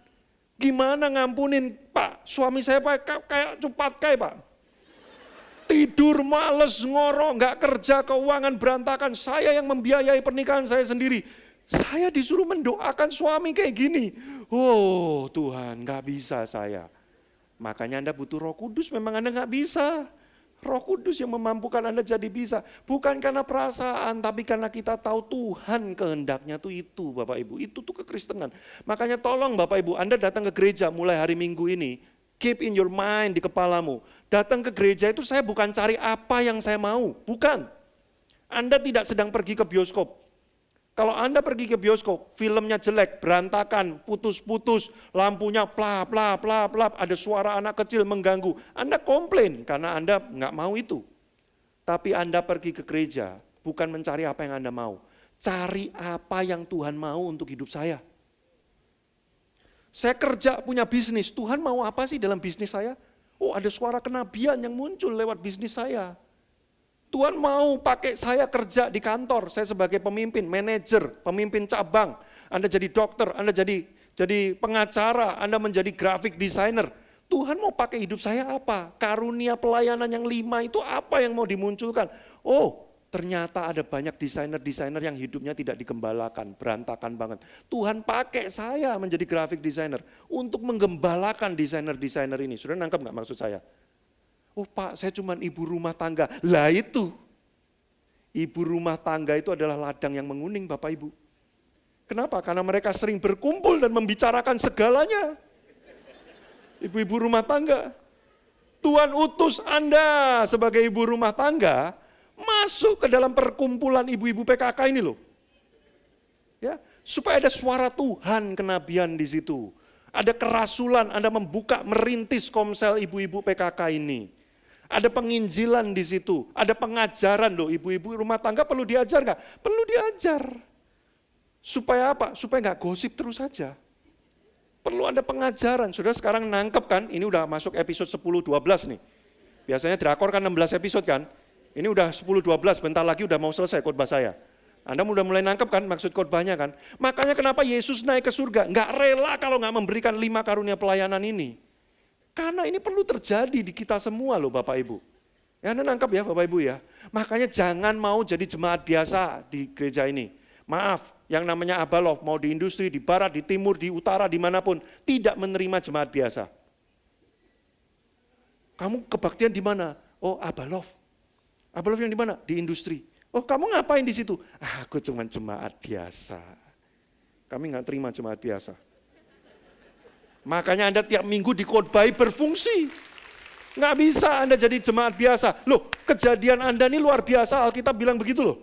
Gimana ngampunin, Pak? Suami saya Pak, kayak cepat kayak Pak. Tidur males, ngorok, nggak kerja, keuangan berantakan. Saya yang membiayai pernikahan saya sendiri. Saya disuruh mendoakan suami kayak gini. Oh Tuhan, nggak bisa saya. Makanya Anda butuh Roh Kudus, memang Anda nggak bisa. Roh Kudus yang memampukan Anda jadi bisa. Bukan karena perasaan, tapi karena kita tahu Tuhan kehendaknya itu Bapak Ibu. Itu tuh kekristenan. Makanya tolong Bapak Ibu, Anda datang ke gereja mulai hari Minggu ini, keep in your mind di kepalamu. Datang ke gereja itu saya bukan cari apa yang saya mau, bukan. Anda tidak sedang pergi ke bioskop. Kalau Anda pergi ke bioskop, filmnya jelek, berantakan, putus-putus, lampunya plap, ada suara anak kecil mengganggu. Anda komplain karena Anda nggak mau itu. Tapi Anda pergi ke gereja, bukan mencari apa yang Anda mau. Cari apa yang Tuhan mau untuk hidup saya. Saya kerja punya bisnis, Tuhan mau apa sih dalam bisnis saya? Oh, ada suara kenabian yang muncul lewat bisnis saya. Tuhan mau pakai saya kerja di kantor, saya sebagai pemimpin, manajer, pemimpin cabang. Anda jadi dokter, Anda jadi pengacara, Anda menjadi graphic designer. Tuhan mau pakai hidup saya apa? Karunia pelayanan yang 5 itu apa yang mau dimunculkan? Oh, ternyata ada banyak desainer-desainer yang hidupnya tidak digembalakan, berantakan banget. Tuhan pakai saya menjadi graphic designer untuk menggembalakan desainer-desainer ini. Sudah nangkep nggak maksud saya? Oh Pak, saya cuma ibu rumah tangga. Lah itu, ibu rumah tangga itu adalah ladang yang menguning Bapak Ibu. Kenapa? Karena mereka sering berkumpul dan membicarakan segalanya. Ibu-ibu rumah tangga. Tuhan utus Anda sebagai ibu rumah tangga masuk ke dalam perkumpulan ibu-ibu PKK ini loh. Ya, supaya ada suara Tuhan kenabian di situ. Ada kerasulan, Anda membuka, merintis komsel ibu-ibu PKK ini. Ada penginjilan di situ, ada pengajaran loh, ibu-ibu rumah tangga perlu diajar nggak? Perlu diajar. Supaya apa? Supaya nggak gosip terus saja. Perlu ada pengajaran. Sudah sekarang nangkep kan, ini udah masuk episode 10-12 nih. Biasanya drakor kan 16 episode kan, ini udah 10-12, bentar lagi udah mau selesai khotbah saya. Anda udah mulai nangkep kan maksud khotbahnya kan? Makanya kenapa Yesus naik ke surga? Nggak rela kalau nggak memberikan 5 karunia pelayanan ini. Karena ini perlu terjadi di kita semua loh Bapak Ibu. Ya Anda nangkep ya Bapak Ibu ya. Makanya jangan mau jadi jemaat biasa di gereja ini. Maaf, yang namanya Abalof, mau di industri, di barat, di timur, di utara, dimanapun, tidak menerima jemaat biasa. Kamu kebaktian di mana? Oh Abalof. Abalof yang di mana? Di industri. Oh kamu ngapain di situ? Aku cuma jemaat biasa. Kami nggak terima jemaat biasa. Makanya Anda tiap minggu dikhotbahi berfungsi. Nggak bisa Anda jadi jemaat biasa. Loh, kejadian Anda ini luar biasa, Alkitab bilang begitu loh.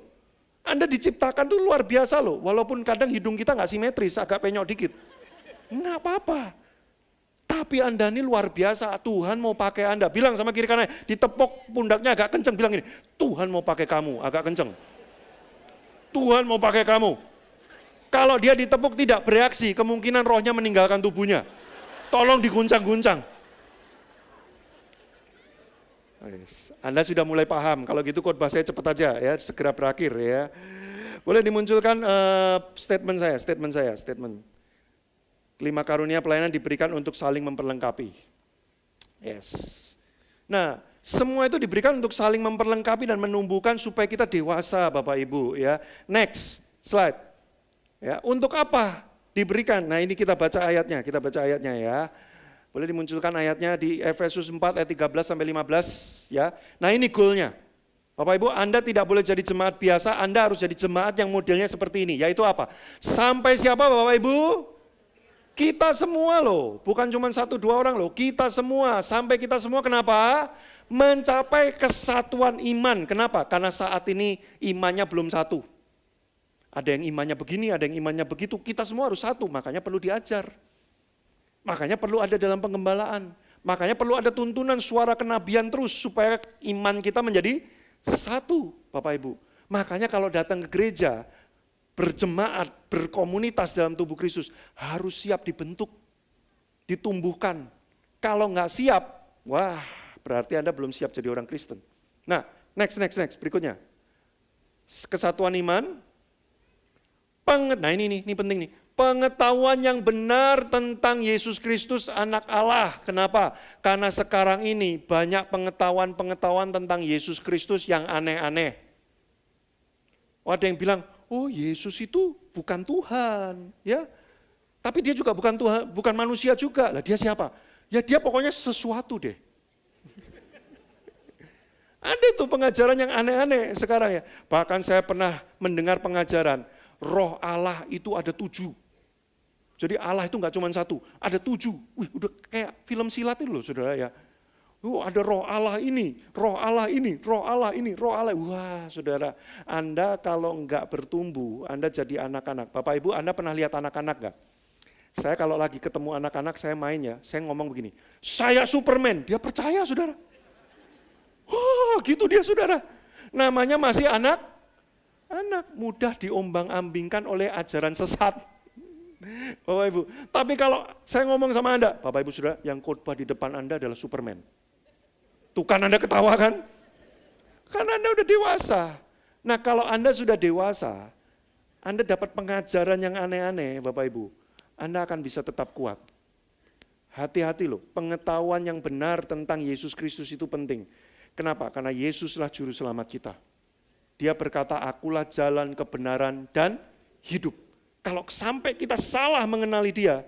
Anda diciptakan tuh luar biasa loh, walaupun kadang hidung kita nggak simetris, agak penyok dikit. Nggak apa-apa. Tapi Anda ini luar biasa, Tuhan mau pakai Anda. Bilang sama kiri kanan, ditepuk pundaknya agak kenceng, bilang gini, Tuhan mau pakai kamu, agak kenceng. Tuhan mau pakai kamu. Kalau dia ditepuk tidak bereaksi, kemungkinan rohnya meninggalkan tubuhnya. Tolong diguncang-guncang. Anda sudah mulai paham, kalau gitu khotbah saya cepat aja ya, segera berakhir ya. Boleh dimunculkan statement saya. 5 karunia pelayanan diberikan untuk saling memperlengkapi. Yes. Nah, semua itu diberikan untuk saling memperlengkapi dan menumbuhkan supaya kita dewasa Bapak Ibu ya. Next slide. Ya, untuk apa diberikan? Nah, ini kita baca ayatnya ya. Boleh dimunculkan ayatnya di Efesus 4 ayat 13 sampai 15 ya. Nah, ini goalnya. Bapak Ibu, Anda tidak boleh jadi jemaat biasa, Anda harus jadi jemaat yang modelnya seperti ini, yaitu apa? Sampai siapa Bapak Ibu? Kita semua loh, bukan cuma 1-2 orang loh, kita semua, sampai kita semua kenapa? Mencapai kesatuan iman. Kenapa? Karena saat ini imannya belum satu. Ada yang imannya begini, ada yang imannya begitu, kita semua harus satu, makanya perlu diajar. Makanya perlu ada dalam pengembalaan. Makanya perlu ada tuntunan suara kenabian terus supaya iman kita menjadi satu, Bapak Ibu. Makanya kalau datang ke gereja, berjemaat, berkomunitas dalam tubuh Kristus, harus siap dibentuk, ditumbuhkan. Kalau nggak siap, wah berarti Anda belum siap jadi orang Kristen. Nah, next, berikutnya. Kesatuan iman, nah ini penting nih. Pengetahuan yang benar tentang Yesus Kristus anak Allah. Kenapa? Karena sekarang ini banyak pengetahuan tentang Yesus Kristus yang aneh-aneh. Ada yang bilang, oh Yesus itu bukan Tuhan, ya. Tapi dia juga bukan Tuhan, bukan manusia juga. Lah dia siapa? Ya dia pokoknya sesuatu deh. Ada tuh pengajaran yang aneh-aneh sekarang ya. Bahkan saya pernah mendengar pengajaran, Roh Allah itu ada 7. Jadi Allah itu nggak cuma 1, ada 7. Wih, udah kayak film silat itu loh saudara ya. Ada roh Allah ini, roh Allah ini, roh Allah ini, roh Allah. Wah saudara, Anda kalau nggak bertumbuh, Anda jadi anak-anak. Bapak Ibu, Anda pernah lihat anak-anak nggak? Saya kalau lagi ketemu anak-anak, saya main ya, saya ngomong begini, saya Superman, dia percaya saudara. Wah gitu dia saudara. Namanya masih anak mudah diombang-ambingkan oleh ajaran sesat. Bapak Ibu, tapi kalau saya ngomong sama Anda, Bapak Ibu Saudara, yang khotbah di depan Anda adalah Superman. Tuh kan Anda ketawa kan? Karena Anda udah dewasa. Nah kalau Anda sudah dewasa, Anda dapat pengajaran yang aneh-aneh, Bapak Ibu, Anda akan bisa tetap kuat. Hati-hati loh, pengetahuan yang benar tentang Yesus Kristus itu penting. Kenapa? Karena Yesuslah juru selamat kita. Dia berkata, akulah jalan, kebenaran, dan hidup. Kalau sampai kita salah mengenali dia,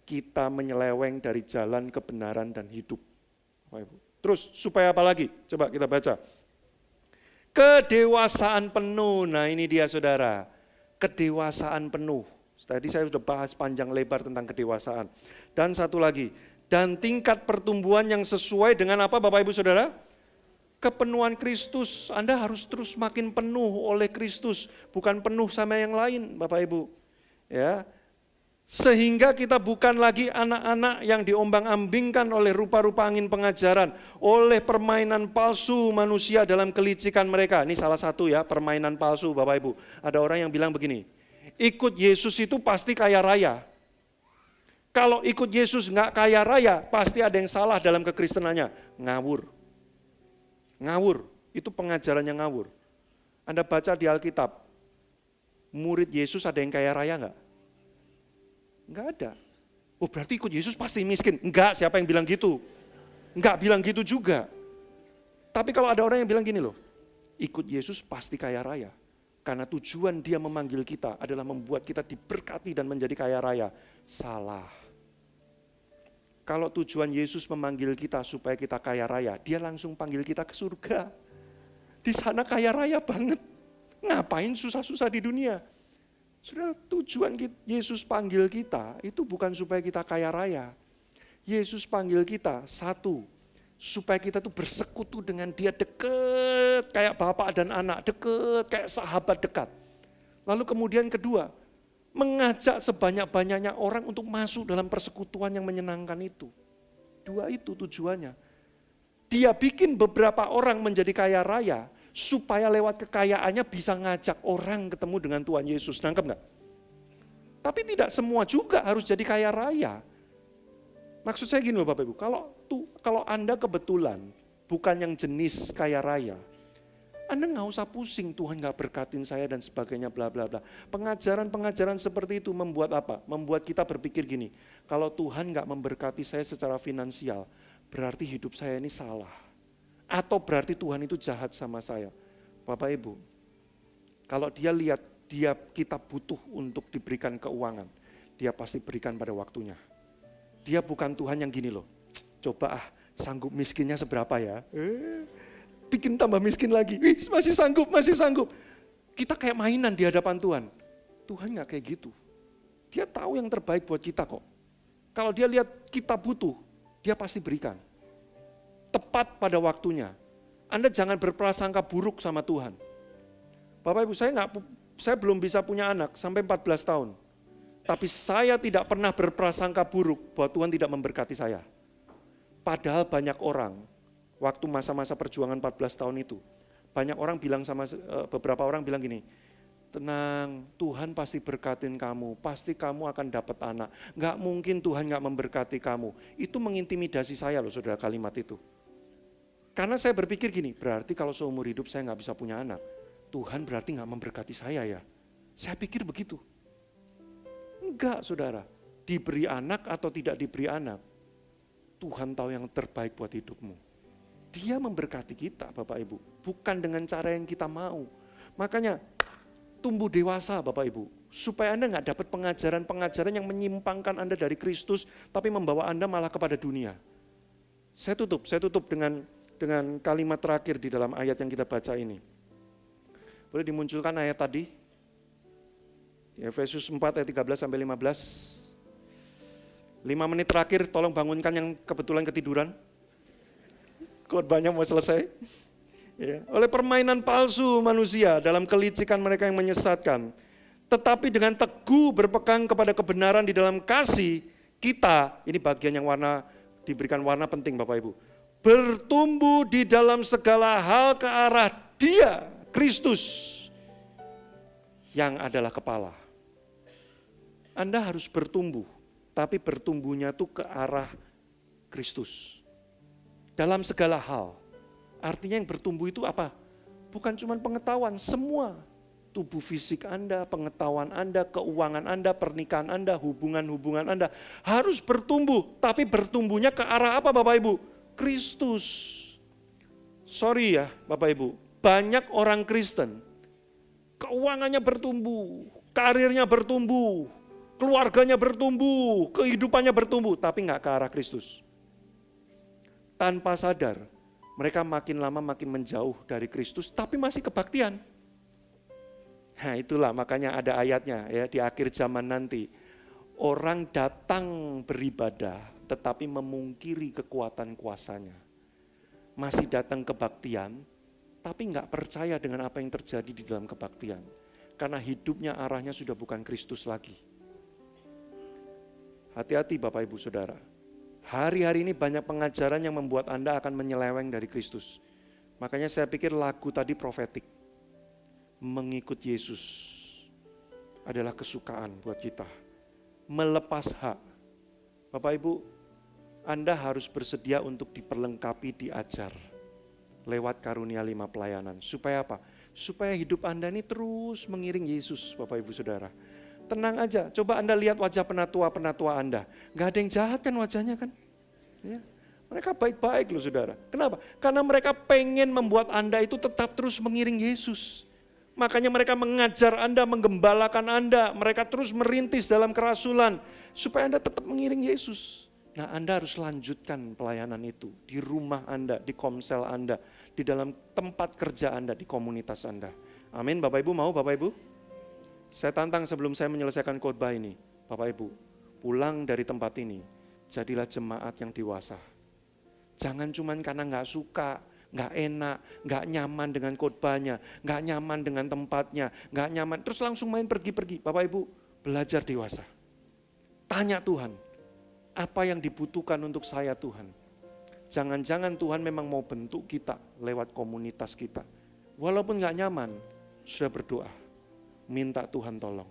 kita menyeleweng dari jalan, kebenaran, dan hidup. Terus, supaya apa lagi? Coba kita baca. Kedewasaan penuh, nah ini dia saudara. Kedewasaan penuh. Tadi saya sudah bahas panjang lebar tentang kedewasaan. Dan satu lagi, dan tingkat pertumbuhan yang sesuai dengan apa Bapak Ibu Saudara? Kepenuhan Kristus. Anda harus terus makin penuh oleh Kristus, bukan penuh sama yang lain Bapak Ibu. Ya. Sehingga kita bukan lagi anak-anak yang diombang-ambingkan oleh rupa-rupa angin pengajaran, oleh permainan palsu manusia dalam kelicikan mereka. Ini salah satu ya, permainan palsu Bapak Ibu. Ada orang yang bilang begini, ikut Yesus itu pasti kaya raya. Kalau ikut Yesus nggak kaya raya, pasti ada yang salah dalam kekristenannya. Ngawur. Ngawur, itu pengajaran yang ngawur. Anda baca di Alkitab, murid Yesus ada yang kaya raya nggak? Nggak ada. Oh berarti ikut Yesus pasti miskin. Enggak, siapa yang bilang gitu? Enggak bilang gitu juga. Tapi kalau ada orang yang bilang gini loh, ikut Yesus pasti kaya raya. Karena tujuan dia memanggil kita adalah membuat kita diberkati dan menjadi kaya raya. Salah. Kalau tujuan Yesus memanggil kita supaya kita kaya raya, dia langsung panggil kita ke surga. Di sana kaya raya banget. Ngapain susah-susah di dunia? Sudah tujuan Yesus panggil kita itu bukan supaya kita kaya raya. Yesus panggil kita satu, supaya kita tuh bersekutu dengan dia dekat, kayak bapak dan anak, dekat, kayak sahabat dekat. Lalu kemudian kedua, mengajak sebanyak-banyaknya orang untuk masuk dalam persekutuan yang menyenangkan itu. Dua itu tujuannya. Dia bikin beberapa orang menjadi kaya raya, supaya lewat kekayaannya bisa ngajak orang ketemu dengan Tuhan Yesus. Nangkep nggak? Tapi tidak semua juga harus jadi kaya raya. Maksud saya gini loh Bapak Ibu, kalau Anda kebetulan bukan yang jenis kaya raya, Anda nggak usah pusing, Tuhan nggak berkatin saya dan sebagainya, bla bla bla. Pengajaran-pengajaran seperti itu membuat apa? Membuat kita berpikir gini, kalau Tuhan nggak memberkati saya secara finansial, berarti hidup saya ini salah. Atau berarti Tuhan itu jahat sama saya. Bapak Ibu, kalau dia lihat kita butuh untuk diberikan keuangan, dia pasti berikan pada waktunya. Dia bukan Tuhan yang gini loh, coba sanggup miskinnya seberapa ya, bikin tambah miskin lagi, masih sanggup. Kita kayak mainan di hadapan Tuhan. Tuhan gak kayak gitu. Dia tahu yang terbaik buat kita kok. Kalau dia lihat kita butuh, dia pasti berikan. Tepat pada waktunya. Anda jangan berprasangka buruk sama Tuhan. Bapak Ibu, saya belum bisa punya anak sampai 14 tahun. Tapi saya tidak pernah berprasangka buruk bahwa Tuhan tidak memberkati saya. Padahal banyak orang, waktu masa-masa perjuangan 14 tahun itu, banyak orang bilang beberapa orang bilang gini, tenang, Tuhan pasti berkatin kamu, pasti kamu akan dapat anak. Nggak mungkin Tuhan nggak memberkati kamu. Itu mengintimidasi saya loh saudara kalimat itu. Karena saya berpikir gini, berarti kalau seumur hidup saya nggak bisa punya anak, Tuhan berarti nggak memberkati saya ya. Saya pikir begitu. Enggak saudara, diberi anak atau tidak diberi anak, Tuhan tahu yang terbaik buat hidupmu. Dia memberkati kita Bapak Ibu, bukan dengan cara yang kita mau. Makanya tumbuh dewasa Bapak Ibu, supaya Anda nggak dapat pengajaran-pengajaran yang menyimpangkan Anda dari Kristus, tapi membawa Anda malah kepada dunia. Saya tutup dengan kalimat terakhir di dalam ayat yang kita baca ini. Boleh dimunculkan ayat tadi? Efesus 4 ayat 13 sampai 15. 5 menit terakhir tolong bangunkan yang kebetulan ketiduran. Khotbahnya mau selesai. Ya. Oleh permainan palsu manusia dalam kelicikan mereka yang menyesatkan. Tetapi dengan teguh berpegang kepada kebenaran di dalam kasih, kita, ini bagian yang diberikan warna penting Bapak Ibu, bertumbuh di dalam segala hal ke arah Dia, Kristus, yang adalah kepala. Anda harus bertumbuh, tapi bertumbuhnya itu ke arah Kristus. Dalam segala hal. Artinya yang bertumbuh itu apa? Bukan cuma pengetahuan, semua. Tubuh fisik Anda, pengetahuan Anda, keuangan Anda, pernikahan Anda, hubungan-hubungan Anda. Harus bertumbuh, tapi bertumbuhnya ke arah apa Bapak Ibu? Kristus. Sorry ya Bapak Ibu, banyak orang Kristen, keuangannya bertumbuh, karirnya bertumbuh, keluarganya bertumbuh, kehidupannya bertumbuh, tapi nggak ke arah Kristus. Tanpa sadar, mereka makin lama makin menjauh dari Kristus, tapi masih kebaktian. Nah itulah makanya ada ayatnya ya di akhir zaman nanti. Orang datang beribadah, tetapi memungkiri kekuatan kuasanya. Masih datang kebaktian, tapi nggak percaya dengan apa yang terjadi di dalam kebaktian. Karena hidupnya arahnya sudah bukan Kristus lagi. Hati-hati Bapak Ibu Saudara. Hari-hari ini banyak pengajaran yang membuat Anda akan menyeleweng dari Kristus. Makanya saya pikir lagu tadi profetik. Mengikut Yesus adalah kesukaan buat kita. Melepas hak. Bapak Ibu, Anda harus bersedia untuk diperlengkapi, diajar. Lewat karunia 5 pelayanan. Supaya apa? Supaya hidup Anda ini terus mengiring Yesus, Bapak Ibu Saudara. Tenang aja, coba Anda lihat wajah penatua-penatua Anda. Gak ada yang jahat kan wajahnya kan? Ya. Mereka baik-baik loh saudara. Kenapa? Karena mereka pengen membuat Anda itu tetap terus mengiring Yesus. Makanya mereka mengajar Anda, menggembalakan Anda. Mereka terus merintis dalam kerasulan. Supaya Anda tetap mengiring Yesus. Nah Anda harus lanjutkan pelayanan itu. Di rumah Anda, di komsel Anda. Di dalam tempat kerja Anda, di komunitas Anda. Amin, Bapak Ibu mau Bapak Ibu? Saya tantang sebelum saya menyelesaikan khotbah ini. Bapak Ibu, pulang dari tempat ini. Jadilah jemaat yang dewasa. Jangan cuman karena gak suka, gak enak, gak nyaman dengan khotbahnya, gak nyaman dengan tempatnya, gak nyaman, terus langsung main pergi-pergi. Bapak Ibu, belajar dewasa. Tanya Tuhan, apa yang dibutuhkan untuk saya Tuhan? Jangan-jangan Tuhan memang mau bentuk kita lewat komunitas kita. Walaupun gak nyaman, sudah berdoa. Minta Tuhan tolong.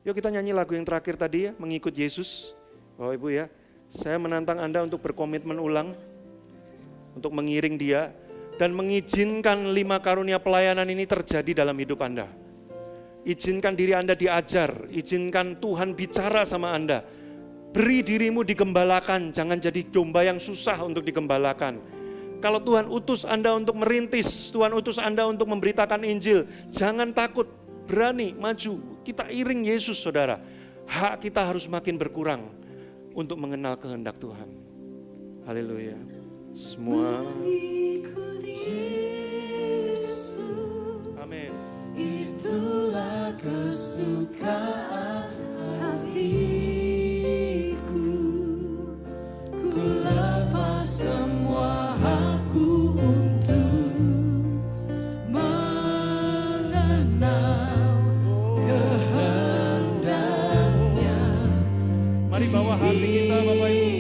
Yuk kita nyanyi lagu yang terakhir tadi ya, mengikut Yesus. Bapak Ibu ya, saya menantang Anda untuk berkomitmen ulang. Untuk mengiring dia dan mengizinkan 5 karunia pelayanan ini terjadi dalam hidup Anda. Izinkan diri Anda diajar, izinkan Tuhan bicara sama Anda. Beri dirimu digembalakan, jangan jadi domba yang susah untuk digembalakan. Kalau Tuhan utus Anda untuk merintis, Tuhan utus Anda untuk memberitakan Injil, jangan takut, berani, maju. Kita iring Yesus saudara. Hak kita harus makin berkurang untuk mengenal kehendak Tuhan. Haleluya. Semua amin. Itulah kesukaan hatiku. Ku lepas semua hakku untuk mengenal kehendaknya. Mari bawa hati kita Bapak Ibu.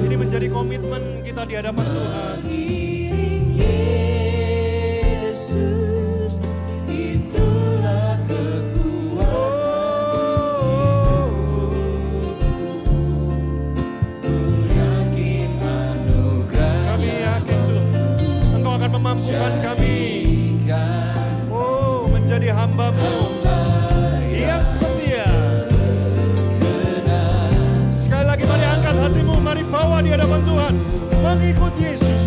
Ini menjadi komitmen kita di hadapan Tuhan. Yesus, itulah kekuatan hidupku. Ku yakin anugerah. Kami yakin Tuhan, Engkau akan memampukan kami. Oh, menjadi hamba-Mu yang setia. Sekali lagi mari angkat hatimu, mari bawa di hadapan Tuhan. Mengikut Yesus.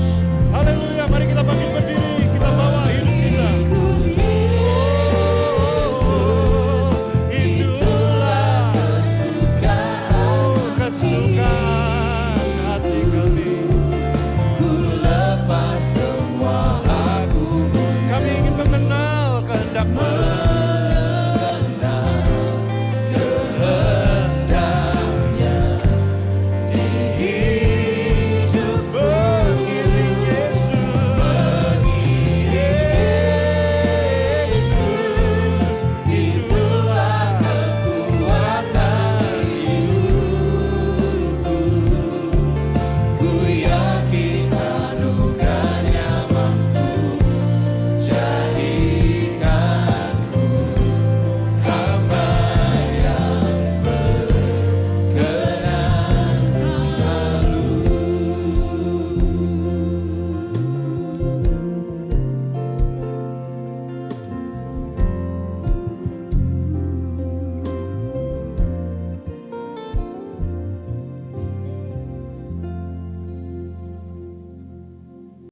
Haleluya, mari kita bangkit berdiri, kita bawa hidup kita. Yesus, itulah kesukaan hati kami. Ku lepas semua hakku. Kami ingin mengenal kehendak-Mu.